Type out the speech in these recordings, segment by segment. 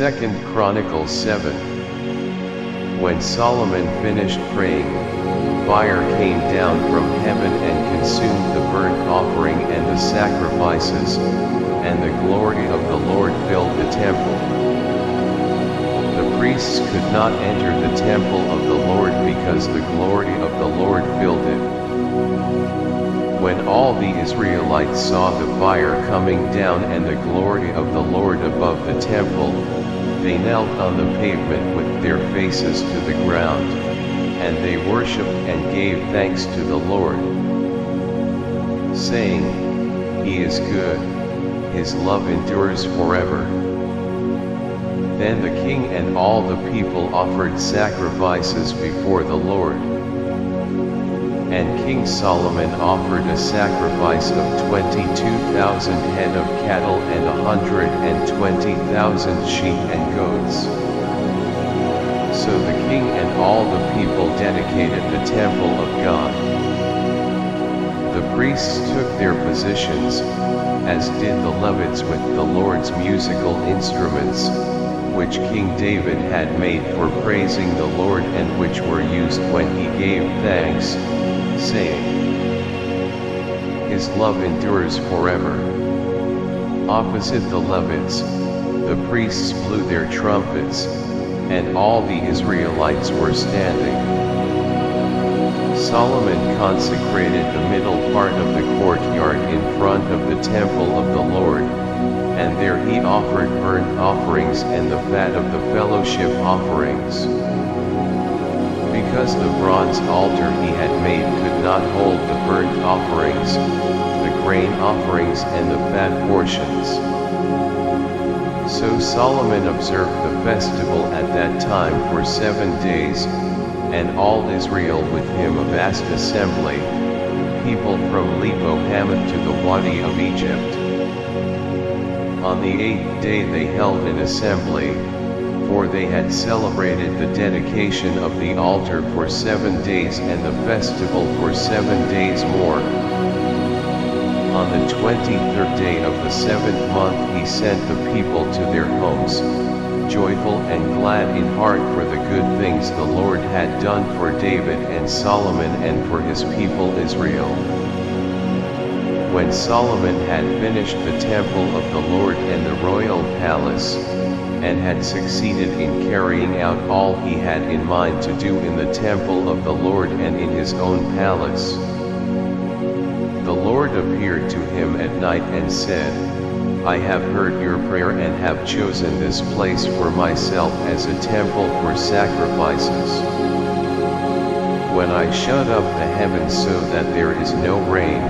2 Chronicles 7. When Solomon finished praying, fire came down from heaven and consumed the burnt offering and the sacrifices, and the glory of the Lord filled the temple. The priests could not enter the temple of the Lord because the glory of the Lord filled it. When all the Israelites saw the fire coming down and the glory of the Lord above the temple, they knelt on the pavement with their faces to the ground, and they worshipped and gave thanks to the Lord, saying, "He is good, His love endures forever." Then the king and all the people offered sacrifices before the Lord. And King Solomon offered a sacrifice of 22,000 head of cattle and 120,000 sheep and goats. So the king and all the people dedicated the temple of God. The priests took their positions, as did the Levites with the Lord's musical instruments, which King David had made for praising the Lord and which were used when he gave thanks, saying, "His love endures forever." Opposite the Levites, the priests blew their trumpets, and all the Israelites were standing. Solomon consecrated the middle part of the courtyard in front of the temple of the Lord, and there he offered burnt offerings and the fat of the fellowship offerings. Because the bronze altar he had made could not hold the burnt offerings, the grain offerings and the fat portions. So Solomon observed the festival at that time for 7 days, and all Israel with him a vast assembly, people from Lebo Hamath to the Wadi of Egypt. On the 8th day they held an assembly, for they had celebrated the dedication of the altar for 7 days and the festival for 7 days more. On the 23rd day of the 7th month he sent the people to their homes, joyful and glad in heart for the good things the Lord had done for David and Solomon and for his people Israel. When Solomon had finished the temple of the Lord and the royal palace, and had succeeded in carrying out all he had in mind to do in the temple of the Lord and in his own palace, the Lord appeared to him at night and said, "I have heard your prayer and have chosen this place for myself as a temple for sacrifices. When I shut up the heavens so that there is no rain,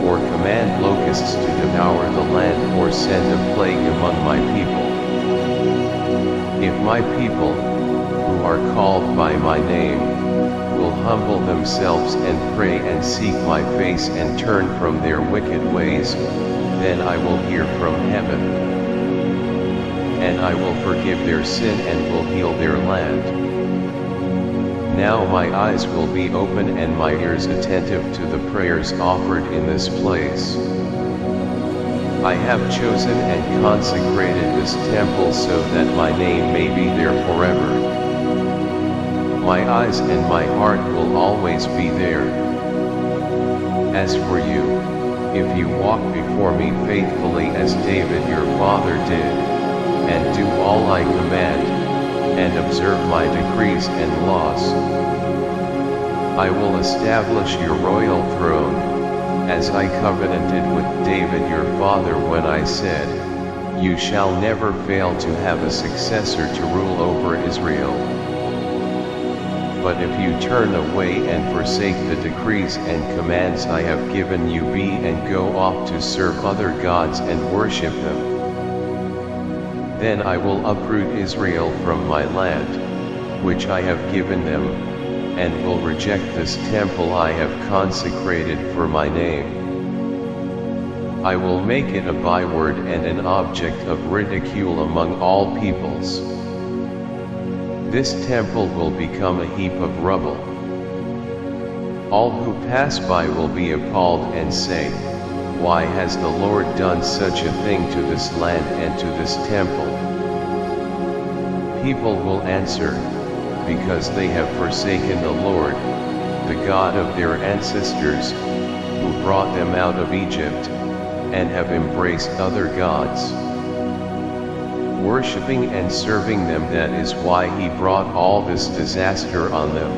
or command locusts to devour the land or send a plague among my people, if my people, who are called by my name, will humble themselves and pray and seek my face and turn from their wicked ways, then I will hear from heaven, and I will forgive their sin and will heal their land. Now my eyes will be open and my ears attentive to the prayers offered in this place. I have chosen and consecrated this temple so that my name may be there forever. My eyes and my heart will always be there. As for you, if you walk before me faithfully as David your father did, and do all I command, and observe my decrees and laws, I will establish your royal throne, as I covenanted with David your father when I said, "You shall never fail to have a successor to rule over Israel." But if you turn away and forsake the decrees and commands I have given you and go off to serve other gods and worship them, then I will uproot Israel from my land, which I have given them, and will reject this temple I have consecrated for my name. I will make it a byword and an object of ridicule among all peoples. This temple will become a heap of rubble. All who pass by will be appalled and say, "Why has the Lord done such a thing to this land and to this temple?" people will answer, because they have forsaken the Lord, the God of their ancestors, who brought them out of Egypt, and have embraced other gods, worshipping and serving them. That is why he brought all this disaster on them.